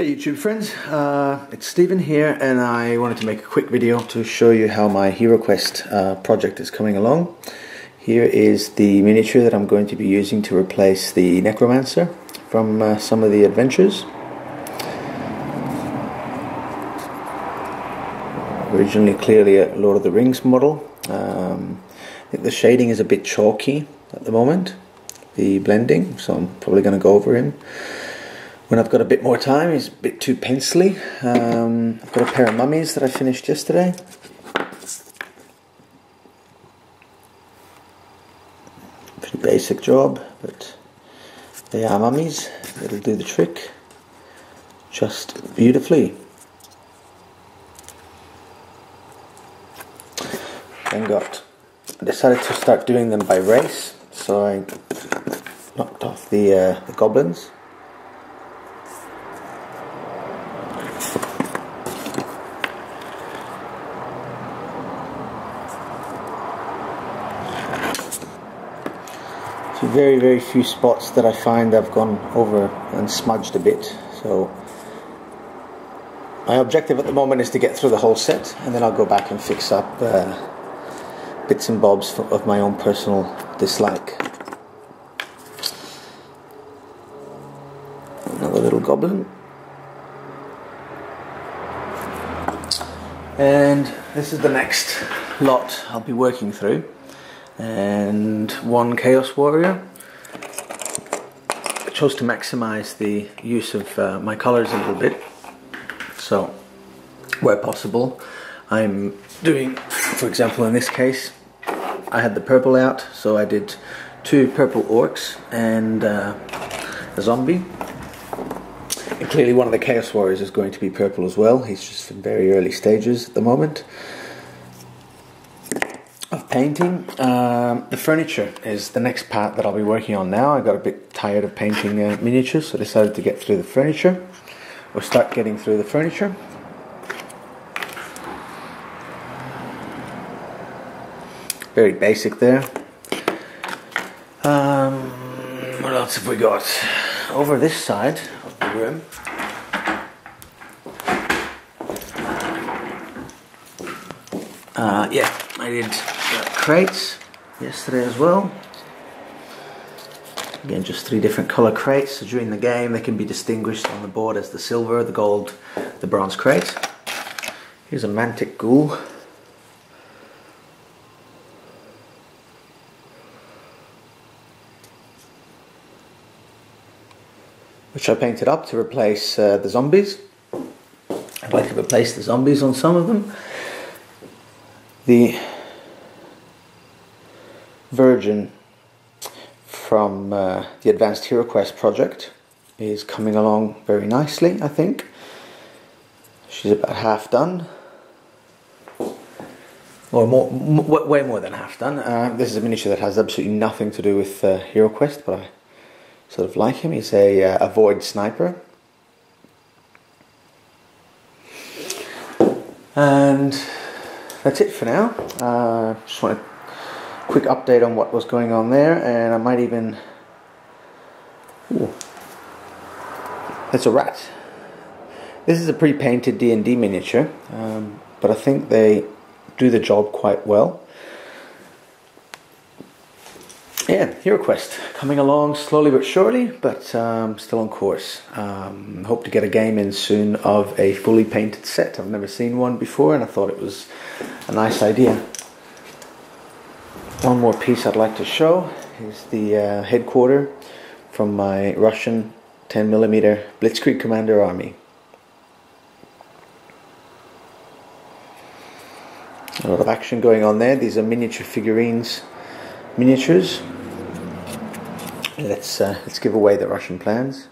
Hey YouTube friends, it's Stephen here, and I wanted to make a quick video to show you how my HeroQuest project is coming along. Here is the miniature that I'm going to be using to replace the Necromancer from some of the adventures. Originally clearly a Lord of the Rings model. I think the shading is a bit chalky at the moment, the blending, so I'm probably going to go over him when I've got a bit more time. He's a bit too pencily. I've got a pair of mummies that I finished yesterday. Pretty basic job, but they are mummies. It'll do the trick just beautifully. I decided to start doing them by race, so I knocked off the goblins. Very few spots that I find I've gone over and smudged a bit, so my objective at the moment is to get through the whole set, and then I'll go back and fix up bits and bobs of my own personal dislike. Another little goblin, and this is the next lot I'll be working through. And one Chaos Warrior. I chose to maximize the use of my colors a little bit, so where possible I'm doing, for example in this case I had the purple out, so I did 2 purple orcs and a zombie, and clearly one of the Chaos Warriors is going to be purple as well. He's just in very early stages at the moment of painting. The furniture is the next part that I'll be working on now. I got a bit tired of painting miniatures, so I decided to get through the furniture, or start getting through the furniture. Very basic there. What else have we got? Over this side of the room, yeah, I did crates yesterday as well. Again, just 3 different color crates, so during the game they can be distinguished on the board as the silver, the gold, the bronze crate. Here's a mantic ghoul. Which I painted up to replace the zombies. I'd like to replace the zombies on some of them. The Virgin from the Advanced HeroQuest project is coming along very nicely, I think. She's about half done, or way more than half done. This is a miniature that has absolutely nothing to do with HeroQuest, but I sort of like him. He's a void sniper. And that's it for now. Just want a quick update on what was going on there, and I might even... Ooh, that's a rat. This is a pre-painted D&D miniature, but I think they do the job quite well. Yeah, HeroQuest coming along slowly but surely, but still on course. Hope to get a game in soon of a fully painted set. I've never seen one before, and I thought it was a nice idea. One more piece I'd like to show is the headquarter from my Russian 10mm Blitzkrieg Commander army. A lot of action going on there. These are miniature figurines, miniatures. Let's give away the Russian plans.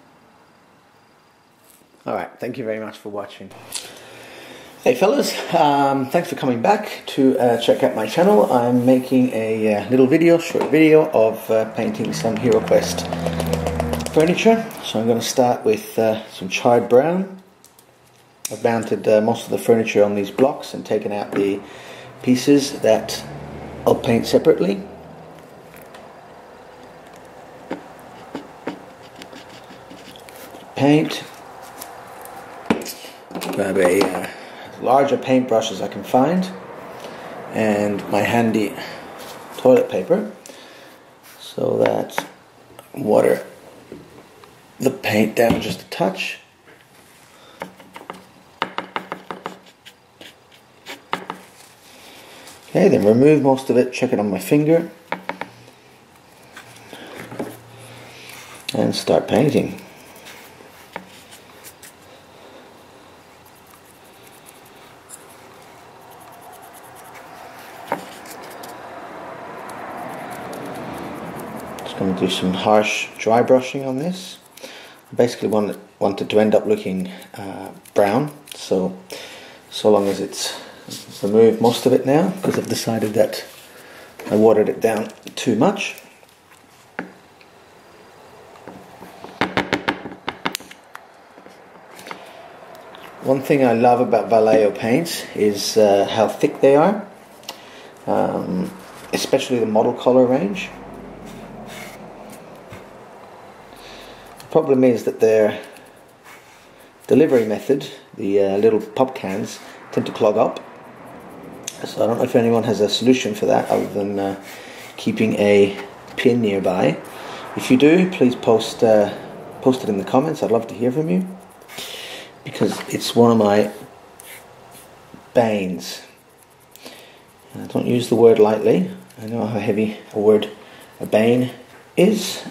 Alright, thank you very much for watching. Hey fellas, thanks for coming back to check out my channel. I'm making a short video of painting some HeroQuest furniture. So I'm going to start with some charred brown. I've mounted most of the furniture on these blocks and taken out the pieces that I'll paint separately. Paint. grab a larger paintbrush as I can find, and my handy toilet paper, so that water the paint down just a touch. Okay, then remove most of it, check it on my finger, and start painting. Just going to do some harsh dry brushing on this. I basically want it to end up looking brown, so long as it's removed most of it now, because I've decided that I watered it down too much. One thing I love about Vallejo paints is how thick they are, especially the model color range. The problem is that their delivery method, the little pop cans, tend to clog up. So I don't know if anyone has a solution for that other than keeping a pin nearby. If you do, please post it in the comments. I'd love to hear from you, because it's one of my banes. I don't use the word lightly. I know how heavy a bane is.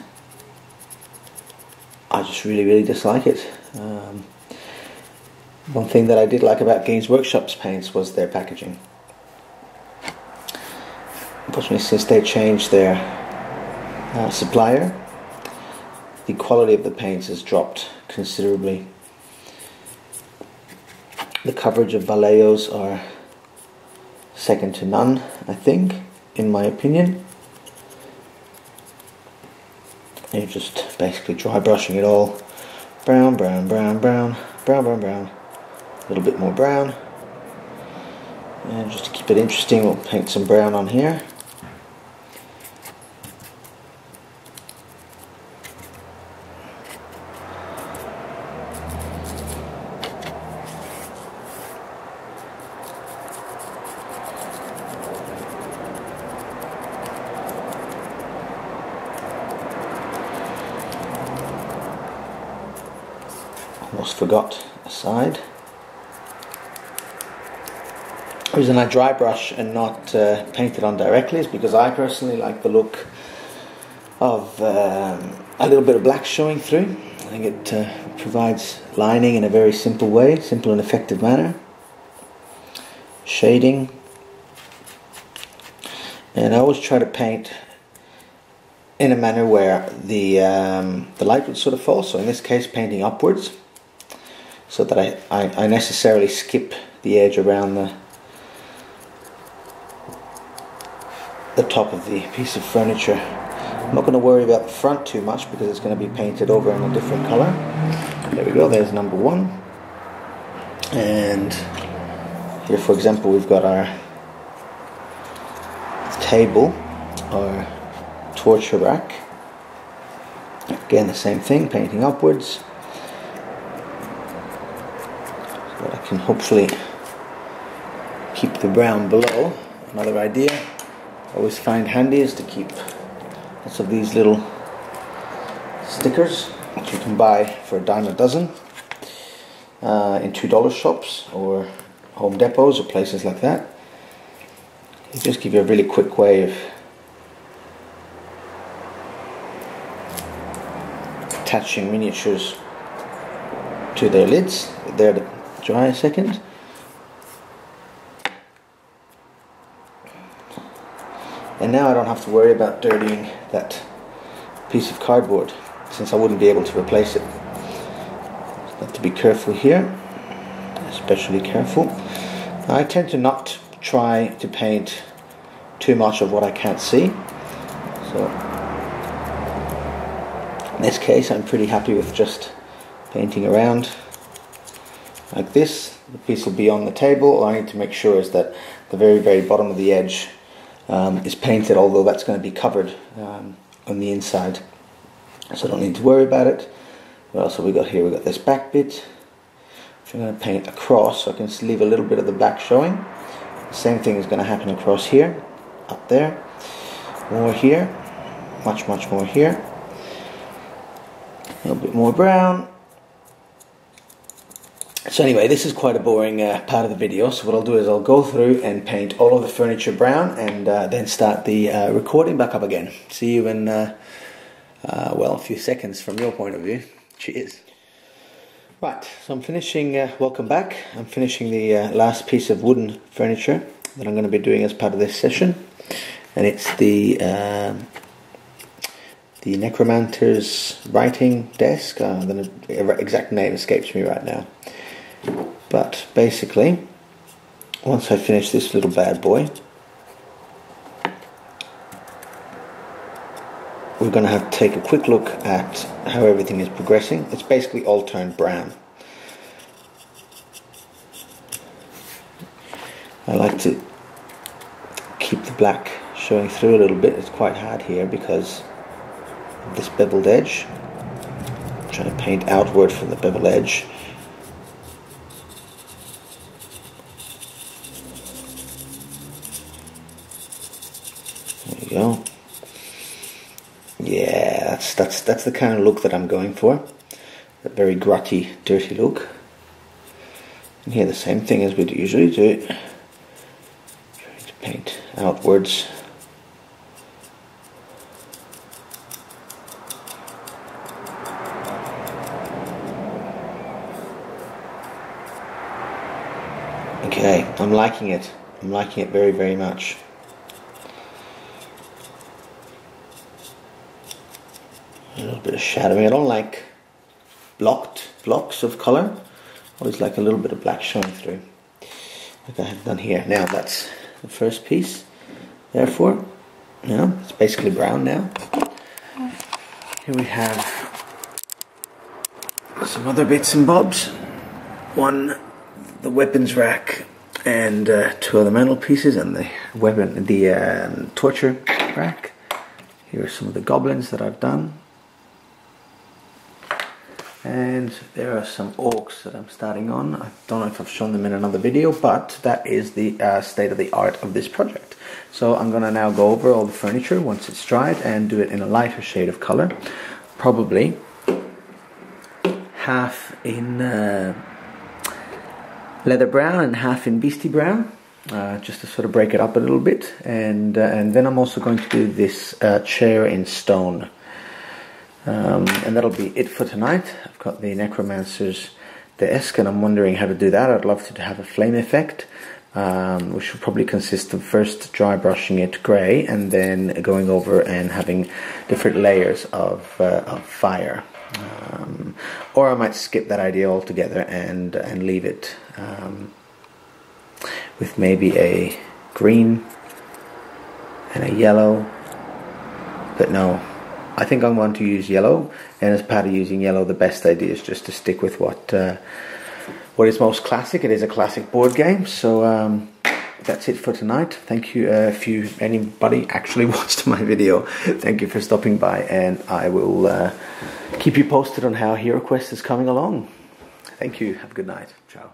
I just really dislike it. One thing that I did like about Games Workshop's paints was their packaging. Unfortunately, since they changed their supplier, the quality of the paints has dropped considerably. The coverage of Vallejos are second to none, I think, in my opinion. And you're just basically dry brushing it all. Brown, brown, brown, brown, brown, brown, brown. A little bit more brown. And just to keep it interesting, we'll paint some brown on here. Almost forgot a side. The reason I dry brush and not paint it on directly is because I personally like the look of a little bit of black showing through. I think it provides lining in a very simple way, simple and effective manner. Shading. And I always try to paint in a manner where the light would sort of fall, so in this case painting upwards, so that I necessarily skip the edge around the top of the piece of furniture. I'm not going to worry about the front too much because it's going to be painted over in a different color. There we go, there's number one. And here, for example, we've got our table, our torture rack. Again, the same thing, painting upwards. So that I can hopefully keep the brown below. Another idea I always find handy is to keep lots of these little stickers, which you can buy for $10 a dozen in $2 shops or Home Depots or places like that. They just give you a really quick way of attaching miniatures to their lids. They're to dry a second. And now I don't have to worry about dirtying that piece of cardboard, since I wouldn't be able to replace it. Have to be careful here, especially careful. I tend to not try to paint too much of what I can't see. So in this case I'm pretty happy with just painting around like this. The piece will be on the table. All I need to make sure is that the very bottom of the edge is painted, although that's going to be covered on the inside, so I don't need to worry about it. What else have we got here? We've got this back bit, which I'm going to paint across so I can leave a little bit of the black showing. The same thing is going to happen across here, up there, more here, much more here, a little bit more brown. So anyway, this is quite a boring part of the video, so what I'll do is I'll go through and paint all of the furniture brown and then start the recording back up again. See you in, well, a few seconds from your point of view. Cheers. Right, so I'm finishing, welcome back, I'm finishing the last piece of wooden furniture that I'm going to be doing as part of this session, and it's the Necromancer's writing desk. The exact name escapes me right now. But basically, once I finish this little bad boy, we're going to have to take a quick look at how everything is progressing. It's basically all turned brown. I like to keep the black showing through a little bit. It's quite hard here because of this beveled edge. I'm trying to paint outward from the bevel edge. There you go. Yeah, that's the kind of look that I'm going for. A very grutty, dirty look. And here the same thing as we'd usually do. Trying to paint outwards. Okay, I'm liking it. I'm liking it very, very much. A little bit of shadowing. I don't like blocks of colour. I always like a little bit of black showing through, like I have done here. Now that's the first piece. Therefore, now it's basically brown now. Here we have some other bits and bobs. One, the weapons rack, and two other mantelpieces, and the torture rack. Here are some of the goblins that I've done. And there are some orcs that I'm starting on. I don't know if I've shown them in another video, but that is the state of the art of this project. So I'm going to now go over all the furniture once it's dried and do it in a lighter shade of color. Probably half in leather brown and half in beastie brown, just to sort of break it up a little bit. And then I'm also going to do this chair in stone. And that'll be it for tonight. I've got the Necromancer's desk, and I'm wondering how to do that. I'd love to have a flame effect, which will probably consist of first dry brushing it grey and then going over and having different layers of fire. Or I might skip that idea altogether and leave it with maybe a green and a yellow, but no, I think I'm going to use yellow, and as part of using yellow, the best idea is just to stick with what is most classic. It is a classic board game, so that's it for tonight. Thank you. If anybody actually watched my video, thank you for stopping by, and I will keep you posted on how HeroQuest is coming along. Thank you. Have a good night. Ciao.